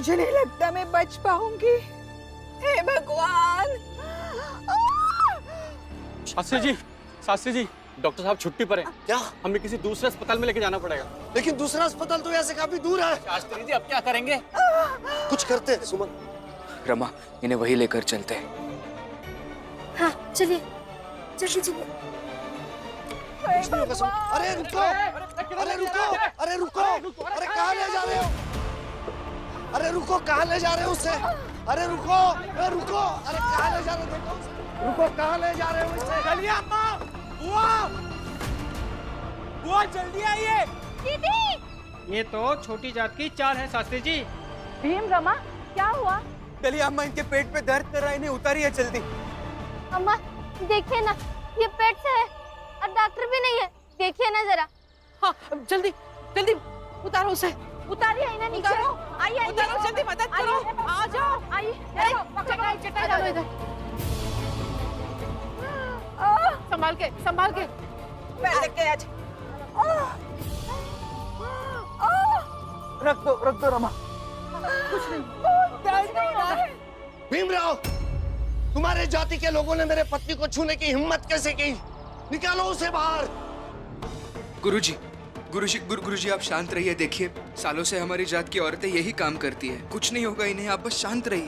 मुझे नहीं लगता मैं बच पाऊंगी। हे भगवान। शास्त्री जी, डॉक्टर साहब छुट्टी पर हैं। क्या? हमें किसी दूसरे अस्पताल में लेके जाना पड़ेगा। लेकिन दूसरा अस्पताल तो यहाँ से काफी दूर है। शास्त्री जी, अब क्या करेंगे? कुछ करते हैं सुमन। रमा, इन्हें वही लेकर चलते हैं। हाँ चलिए, जल्दी चलिए। कुछ नहीं होगा सुमन। अरे रुको, अरे रुको, अरे रुको, अरे कहाँ ले जा रहे हो? अरे रुको, कहाँ ले जा रहे हो उसे? अरे रुको, अरे रुको, अरे कहाँ ले जा रहे हो? देखो उसे। रुको, कहाँ ले जा रहे हो इसे? चलिए अम्मा, बुआ जल्दी आइए। दीदी, ये तो छोटी जात की चाल है शास्त्री जी। भीम रमा, क्या हुआ? चलिए अम्मा, इनके पेट पे दर्द कर रहा है, इन्हें उतारिए जल्दी। अम्मा देखिए ना, ये पेट से है और डॉक्टर भी नहीं है, देखिए ना जरा। हाँ जल्दी जल्दी उतारो उसे। उतारिए इन्हें नीचे। आइए उतारो जल्दी, मदद करो। आ जाओ। आइए, चटाई डालो इधर। संभाल के, संभाल के। मैं लेके आज। रख दो रमा। भीमराव, तुम्हारे जाति के लोगों ने मेरे पत्नी को छूने की हिम्मत कैसे की? निकालो उसे बाहर। गुरुजी आप शांत रहिए। देखिए, सालों से हमारी जात की औरतें यही काम करती है। कुछ नहीं होगा इन्हें, आप बस शांत रहिए।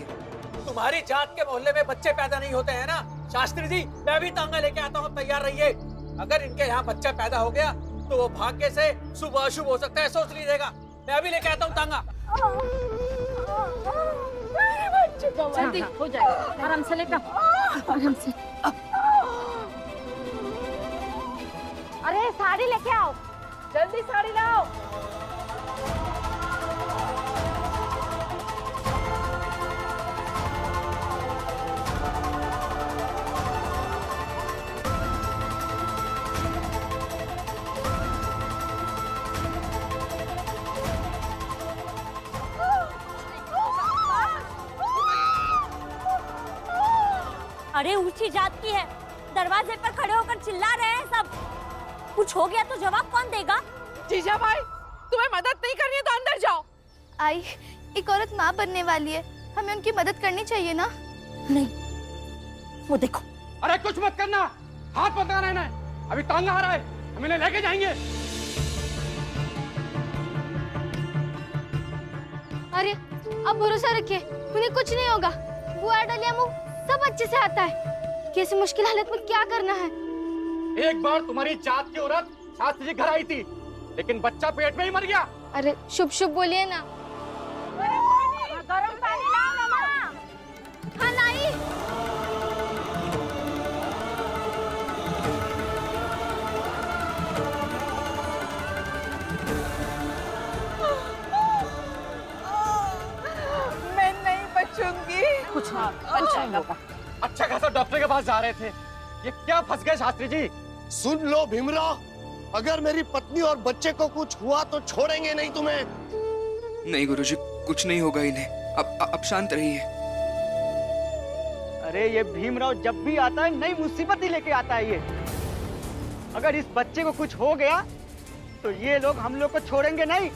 तुम्हारी जात के मोहल्ले में बच्चे पैदा नहीं होते हैं ना शास्त्री जी? मैं भी तांगा लेके आता हूँ, तैयार रहिए। अगर इनके यहाँ बच्चा पैदा हो गया तो वो भाग्य से शुभ अशुभ हो सकता है, सोच लीजिएगा। मैं अभी लेके आता हूँ तांगा। जल्दी हो जाएगा, आराम से लेकर, आराम से। अरे साड़ी लेके आओ, जल्दी साड़ी लाओ। अरे ऊंची जात की है, दरवाजे पर खड़े होकर चिल्ला रहे हैं सब। कुछ हो गया तो जवाब कौन देगा? जीजा भाई, तुम्हें मदद नहीं करनी है तो अंदर जाओ। आई, एक औरत माँ बनने वाली है, हमें उनकी मदद करनी चाहिए ना। नहीं, वो देखो। अरे कुछ मत करना, हाथ मत लगाना इन्हें। अभी तांगा आ रहा है, हम इन्हें लेके जाएंगे। अरे अब भरोसा रखिए, उन्हें कुछ नहीं होगा। बुआ डलिया मुँह सब अच्छे से आता है। कैसी मुश्किल हालत में क्या करना है? एक बार तुम्हारी जात की औरत शास्त्री जी घर आई थी, लेकिन बच्चा पेट में ही मर गया। अरे शुभ शुभ बोलिए ना। गरम पानी लाओ रमा। हाँ लाई। मैं नहीं बचूंगी। कुछ नहीं होगा। अच्छा खासा डॉक्टर के पास जा रहे थे, ये क्या फंस गए शास्त्री जी? सुन लो भीमराव, अगर मेरी पत्नी और बच्चे को कुछ हुआ तो छोड़ेंगे नहीं तुम्हें। नहीं गुरुजी, कुछ नहीं होगा इन्हें। अब शांत रहिए। अरे ये भीमराव जब भी आता है नई मुसीबत ही लेके आता है ये। अगर इस बच्चे को कुछ हो गया तो ये लोग हम लोग को छोड़ेंगे नहीं।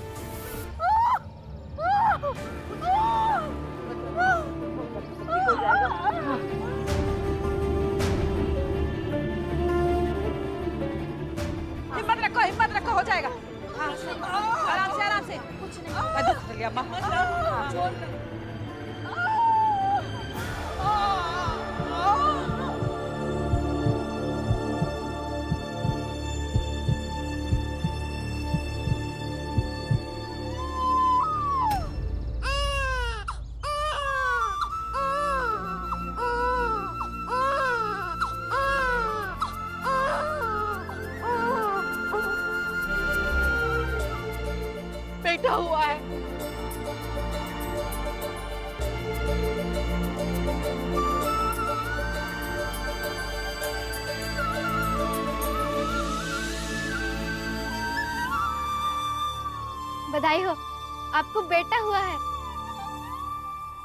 हिम्मत रखो, हो जाएगा। हाँ, आराम से। कुछ नहीं। दुख लिया अम्मा। बेटा हुआ है। बधाई हो, आपको बेटा हुआ है।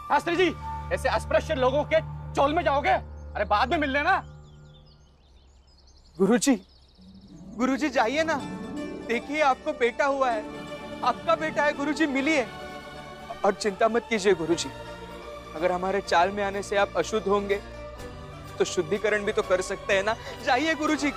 शास्त्री जी, ऐसे अस्पृश्य लोगों के चोल में जाओगे? अरे बाद में मिल लेना। गुरुजी जाइए ना, देखिए आपको बेटा हुआ है। आपका बेटा है गुरुजी, मिलिए। और चिंता मत कीजिए गुरुजी, अगर हमारे चाल में आने से आप अशुद्ध होंगे तो शुद्धिकरण भी तो कर सकते हैं ना। जाइए गुरुजी।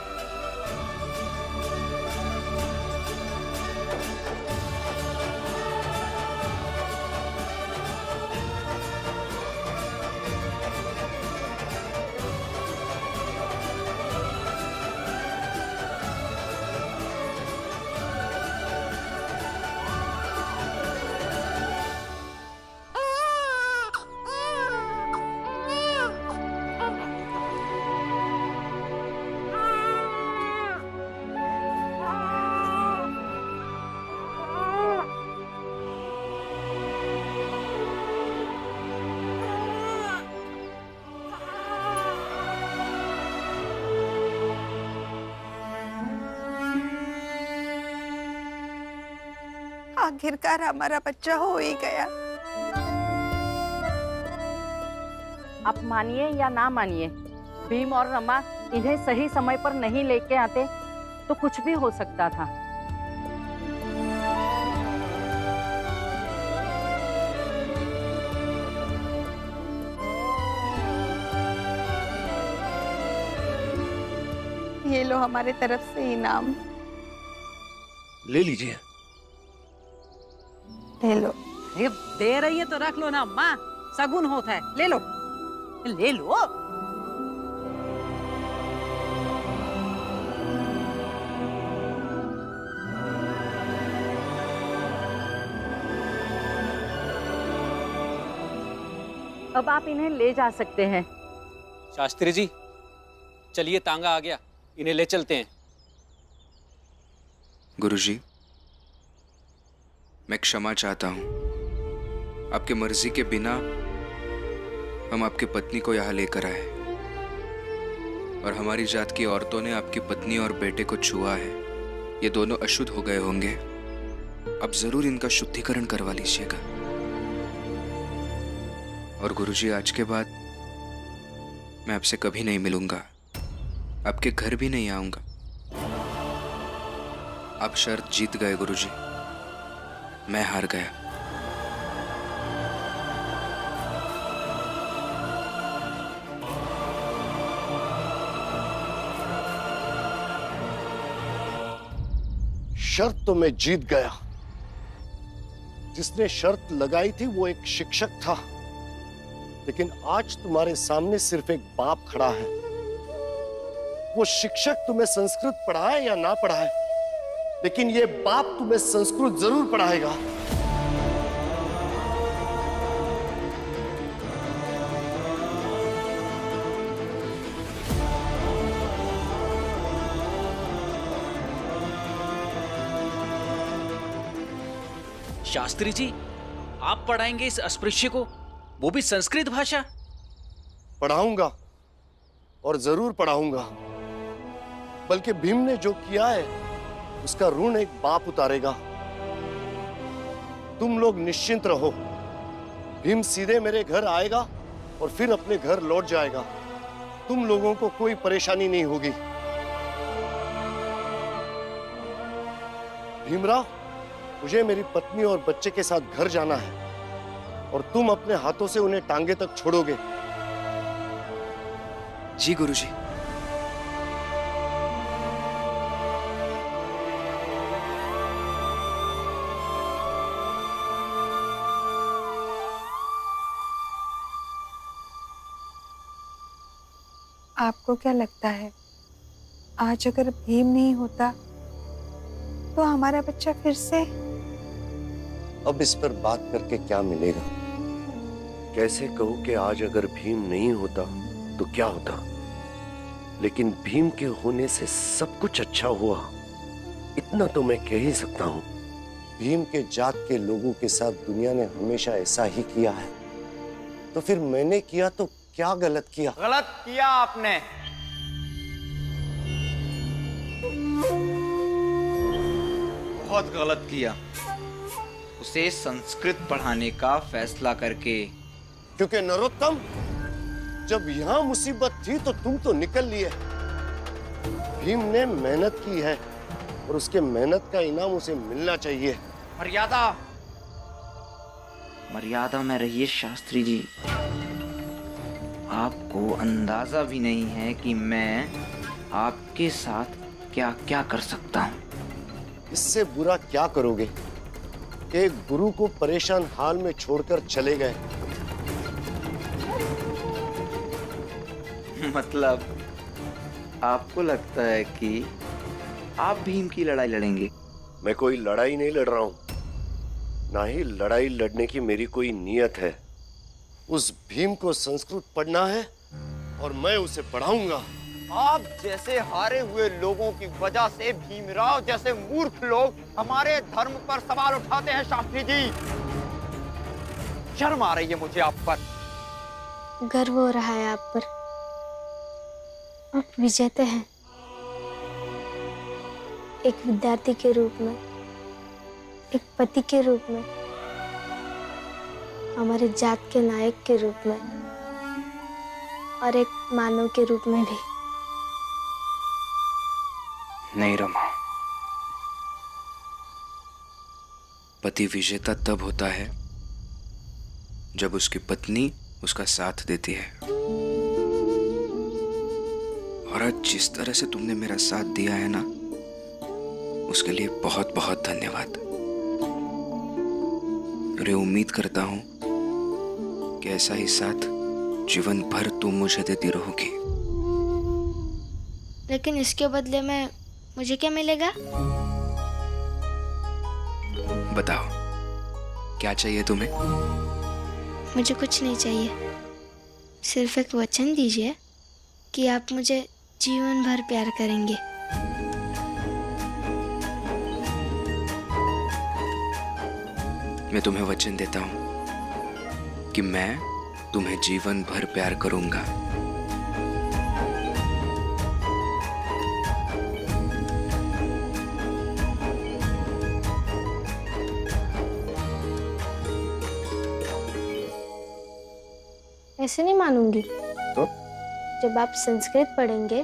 आखिरकार हमारा बच्चा हो ही गया। आप मानिए या ना मानिए, भीम और रमा इन्हें सही समय पर नहीं लेके आते तो कुछ भी हो सकता था। ये लो हमारे तरफ से इनाम, ले लीजिए। ले लो। ये दे रही है तो रख लो ना अम्मा, सगुन होता है, ले लो ले लो। अब आप इन्हें ले जा सकते हैं। शास्त्री जी चलिए, तांगा आ गया, इन्हें ले चलते हैं। गुरुजी, मैं क्षमा चाहता हूं। आपके मर्जी के बिना हम आपकी पत्नी को यहाँ लेकर आए और हमारी जात की औरतों ने आपकी पत्नी और बेटे को छुआ है। ये दोनों अशुद्ध हो गए होंगे, अब जरूर इनका शुद्धिकरण करवा लीजिएगा। और गुरुजी, आज के बाद मैं आपसे कभी नहीं मिलूंगा, आपके घर भी नहीं आऊंगा। आप शर्त जीत गए गुरुजी, मैं हार गया। शर्त तो मैं जीत गया। जिसने शर्त लगाई थी वो एक शिक्षक था, लेकिन आज तुम्हारे सामने सिर्फ एक बाप खड़ा है। वो शिक्षक तुम्हें संस्कृत पढ़ाए या ना पढ़ाए, लेकिन ये बाप तुम्हें संस्कृत जरूर पढ़ाएगा। शास्त्री जी, आप पढ़ाएंगे इस अस्पृश्य को, वो भी संस्कृत भाषा? पढ़ाऊंगा और जरूर पढ़ाऊंगा। बल्कि भीम ने जो किया है उसका ऋण एक बाप उतारेगा। तुम लोग निश्चिंत रहो, भीम सीधे मेरे घर आएगा और फिर अपने घर लौट जाएगा। तुम लोगों को कोई परेशानी नहीं होगी। भीमराव, मुझे मेरी पत्नी और बच्चे के साथ घर जाना है और तुम अपने हाथों से उन्हें टांगे तक छोड़ोगे। जी गुरुजी। आपको क्या लगता है, आज अगर भीम नहीं होता तो हमारा बच्चा फिर से? अब इस पर बात करके क्या मिलेगा? कैसे कहूं कि आज अगर भीम नहीं होता तो क्या होता? लेकिन भीम के होने से सब कुछ अच्छा हुआ, इतना तो मैं कह ही सकता हूं। भीम के जात के लोगों के साथ दुनिया ने हमेशा ऐसा ही किया है, तो फिर मैंने किया तो क्या गलत किया? गलत किया आपने। बहुत गलत किया, उसे संस्कृत पढ़ाने का फैसला करके। क्योंकि नरोत्तम, जब यहां मुसीबत थी तो तुम तो निकल लिए। भीम ने मेहनत की है और उसके मेहनत का इनाम उसे मिलना चाहिए। मर्यादा, मर्यादा में रहिए शास्त्री जी। आपको अंदाजा भी नहीं है कि मैं आपके साथ क्या क्या कर सकता हूँ। इससे बुरा क्या करोगे? एक गुरु को परेशान हाल में छोड़कर चले गए। मतलब आपको लगता है कि आप भीम की लड़ाई लड़ेंगे? मैं कोई लड़ाई नहीं लड़ रहा हूं, ना ही लड़ाई लड़ने की मेरी कोई नीयत है। उस भीम को संस्कृत पढ़ना है और मैं उसे पढ़ाऊंगा। आप जैसे हारे हुए लोगों की वजह से भीमराव जैसे मूर्ख लोग हमारे धर्म पर सवाल उठाते हैं शास्त्री जी। शर्म आ रही है मुझे आप पर। गर्व हो रहा है आप पर। आप विजेता हैं। एक विद्यार्थी के रूप में, एक पति के रूप में, हमारे जात के नायक के रूप में और एक मानव के रूप में भी। नहीं रमा, पति विजेता तब होता है जब उसकी पत्नी उसका साथ देती है। और आज जिस तरह से तुमने मेरा साथ दिया है ना, उसके लिए बहुत बहुत धन्यवाद। और उम्मीद करता हूं कि ऐसा ही साथ जीवन भर तुम मुझे देती रहोगी। लेकिन इसके बदले में मुझे क्या मिलेगा? बताओ, क्या चाहिए तुम्हें? मुझे कुछ नहीं चाहिए। सिर्फ एक वचन दीजिए कि आप मुझे जीवन भर प्यार करेंगे। मैं तुम्हें वचन देता हूं कि मैं तुम्हें जीवन भर प्यार करूंगा। ऐसे नहीं मानूंगी। तो? जब आप संस्कृत पढ़ेंगे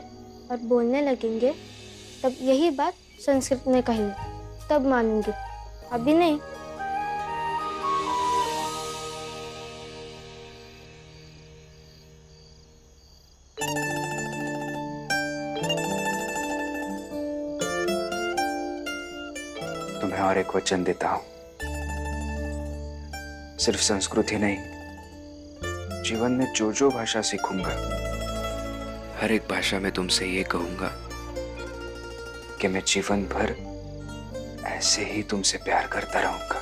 और बोलने लगेंगे तब यही बात संस्कृत में कहेंगे, तब मानूंगी, अभी नहीं। तुम्हें और एक वचन देता हूं, सिर्फ संस्कृत ही नहीं, जीवन में जो जो भाषा सीखूंगा, हर एक भाषा में तुमसे ये कहूंगा कि मैं जीवन भर ऐसे ही तुमसे प्यार करता रहूंगा।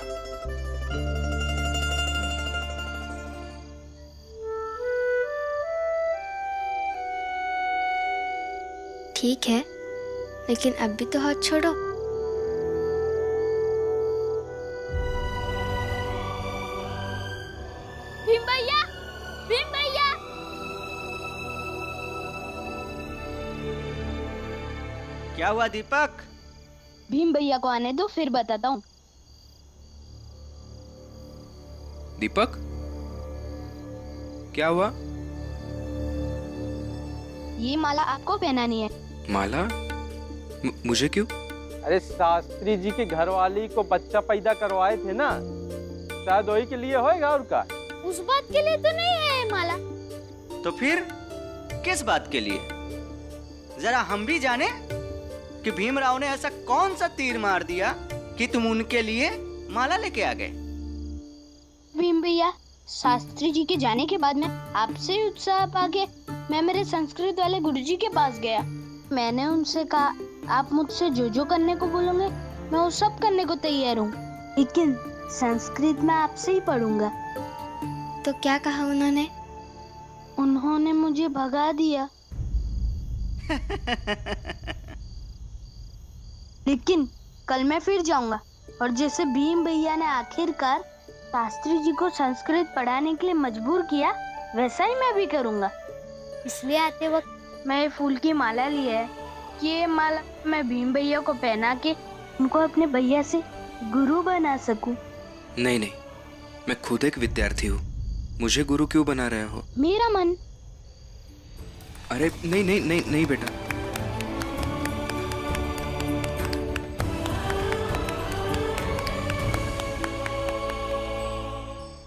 ठीक है, लेकिन अब भी तो हाथ छोड़ो। भीम भैया, भीम भैया। क्या हुआ दीपक? भीम भैया को आने दो, फिर बताता हूँ। दीपक, क्या हुआ? ये माला आपको पहनानी है। माला? मुझे क्यों? अरे शास्त्री जी के घरवाली को बच्चा पैदा करवाए थे ना, शायद वही के लिए होएगा। और का उस बात के लिए तो नहीं है ये माला। तो फिर किस बात के लिए? जरा हम भी जाने कि भीमराव ने ऐसा कौन सा तीर मार दिया कि तुम उनके लिए माला लेके आ गए। भीम भैया, शास्त्री जी के जाने के बाद में आपसे ही उत्साह पाके मैं मेरे संस्कृत वाले गुरुजी के पास गया। मैंने उनसे कहा, आप मुझसे जो जो करने को बोलोगे मैं वो सब करने को तैयार हूँ, लेकिन संस्कृत में आपसे ही पढ़ूंगा। तो क्या कहा उन्होंने? उन्होंने मुझे भगा दिया। लेकिन कल मैं फिर जाऊंगा और जैसे भीम भैया ने आखिरकार शास्त्री जी को संस्कृत पढ़ाने के लिए मजबूर किया, वैसा ही मैं भी करूंगा। इसलिए आते वक्त मैं ये फूल की माला ली है कि ये माला मैं भीम भैया को पहना के उनको अपने भैया से गुरु बना सकूं। नहीं नहीं, मैं खुद एक विद्यार्थी हूँ, मुझे गुरु क्यों बना रहे हो? मेरा मन। अरे नहीं नहीं नहीं नहीं बेटा,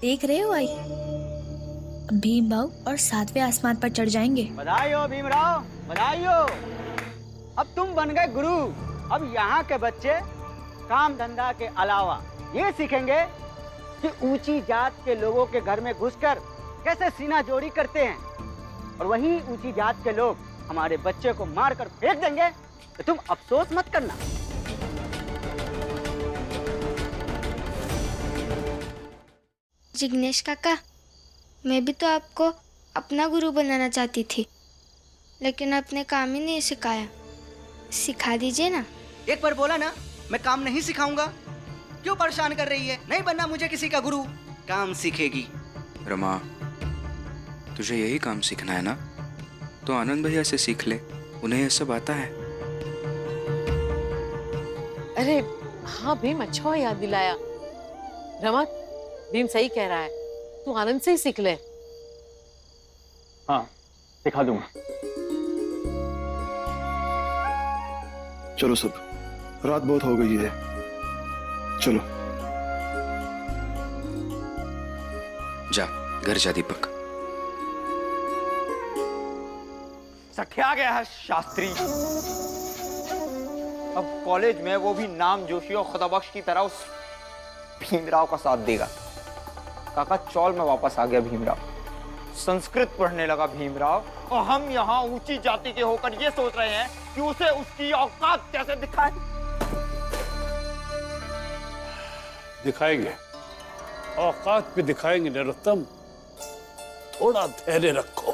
देख रहे हो आई, भीम बाऊ और 7वें आसमान पर चढ़ जाएंगे। बधाई हो भीमराव, बधाई हो। अब तुम बन गए गुरु। अब यहाँ के बच्चे काम धंधा के अलावा ये सीखेंगे कि ऊंची जात के लोगों के घर में घुसकर कैसे सीना जोड़ी करते हैं, और वही ऊंची जात के लोग हमारे बच्चे को मारकर फेंक देंगे तो तुम अफसोस मत करना। जिग्नेश काका, मैं भी तो आपको अपना गुरु बनाना चाहती थी, लेकिन आपने काम ही नहीं सिखाया। सिखा दीजिए ना। एक बार बोला ना, मैं काम नहीं सिखाऊंगा। क्यों परेशान कर रही है? नहीं बनना मुझे किसी का गुरु। काम सीखेगी। रमा, तुझे यही काम सीखना है ना, तो आनंद भैया से सीख ले, उन्हें यह सब आता है। अरे हाँ भीम, अच्छा हो याद दिलाया। रमा, भीम सही कह रहा है, तू आनंद से ही सीख ले। हाँ, सिखा दूंगा। चलो सब, रात बहुत हो गई है, चलो। जा घर जा दीपक। सख्या गया है शास्त्री। अब कॉलेज में वो भी नाम जोशी और खुदाबख्श की तरह उस भीमराव का साथ देगा। काका चौल में वापस आ गया भीमराव। संस्कृत पढ़ने लगा भीमराव, और हम यहाँ ऊंची जाति के होकर ये सोच रहे हैं कि उसे उसकी औकात कैसे दिखाएं। दिखाएंगे, औकात पे दिखाएंगे नरोत्तम। थोड़ा धैर्य रखो,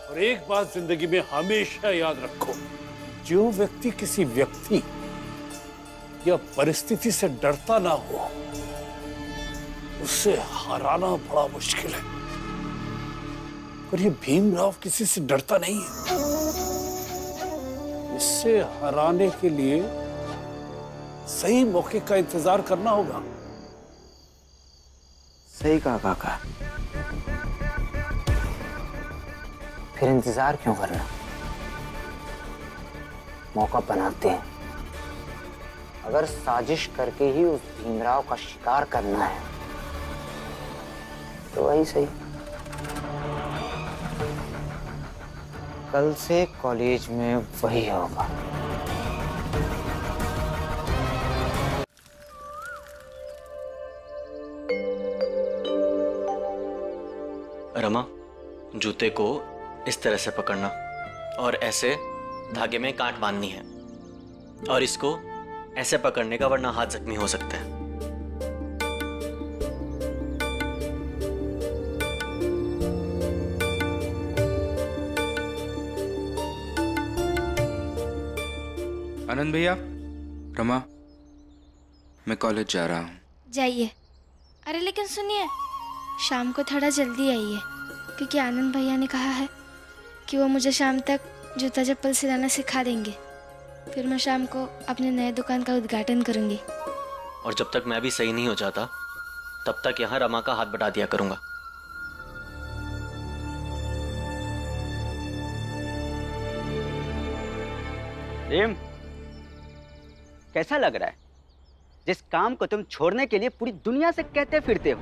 और एक बात जिंदगी में हमेशा याद रखो, जो व्यक्ति किसी व्यक्ति या परिस्थिति से डरता ना हो, उसे हराना बड़ा मुश्किल है। पर ये भीमराव किसी से डरता नहीं है। इससे हराने के लिए सही मौके का इंतजार करना होगा। सही कहा काका। फिर इंतजार क्यों करना, मौका बनाते हैं। अगर साजिश करके ही उस भीमराव का शिकार करना है तो वही सही। कल से कॉलेज में वही होगा। रमा, जूते को इस तरह से पकड़ना और ऐसे धागे में गांठ बांधनी है, और इसको ऐसे पकड़ने का, वरना हाथ जख्मी हो सकते हैं। आनंद भैया, रमा, मैं कॉलेज जा रहा हूँ। जाइए। अरे लेकिन सुनिए, शाम को थोड़ा जल्दी आइए, क्योंकि आनंद भैया ने कहा है कि वो मुझे शाम तक जूता चप्पल सिलाना सिखा देंगे। फिर मैं शाम को अपने नए दुकान का उद्घाटन करूंगी। और जब तक मैं भी सही नहीं हो जाता, तब तक यहाँ रमा का हाथ बटा दिया करूंगा। प्रेम, कैसा लग रहा है? जिस काम को तुम छोड़ने के लिए पूरी दुनिया से कहते फिरते हो,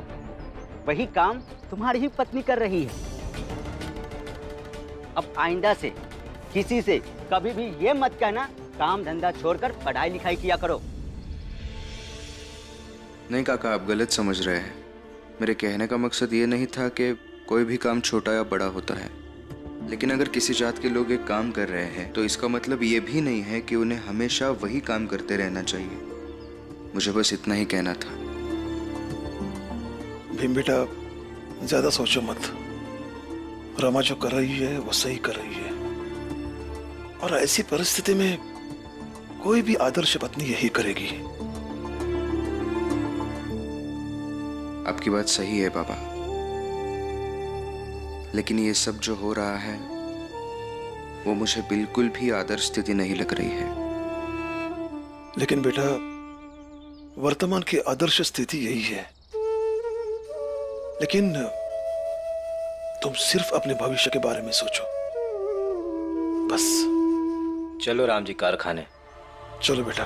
वही काम तुम्हारी ही पत्नी कर रही है। अब आइंदा से किसी से कभी भी ये मत कहना काम धंधा छोड़कर पढ़ाई लिखाई किया करो। नहीं काका, आप गलत समझ रहे हैं। मेरे कहने का मकसद ये नहीं था कि कोई भी काम छोटा या बड़ा होता है, लेकिन अगर किसी जात के लोग एक काम कर रहे हैं तो इसका मतलब ये भी नहीं है कि उन्हें हमेशा वही काम करते रहना चाहिए। मुझे बस इतना ही कहना था। भीम बेटा, ज्यादा सोचो मत। रमा जो कर रही है वो सही कर रही है, और ऐसी परिस्थिति में कोई भी आदर्श पत्नी यही करेगी। आपकी बात सही है बाबा, लेकिन ये सब जो हो रहा है वो मुझे बिल्कुल भी आदर्श स्थिति नहीं लग रही है। लेकिन बेटा, वर्तमान की आदर्श स्थिति यही है, लेकिन तुम सिर्फ अपने भविष्य के बारे में सोचो, बस। चलो राम जी कारखाने। चलो बेटा।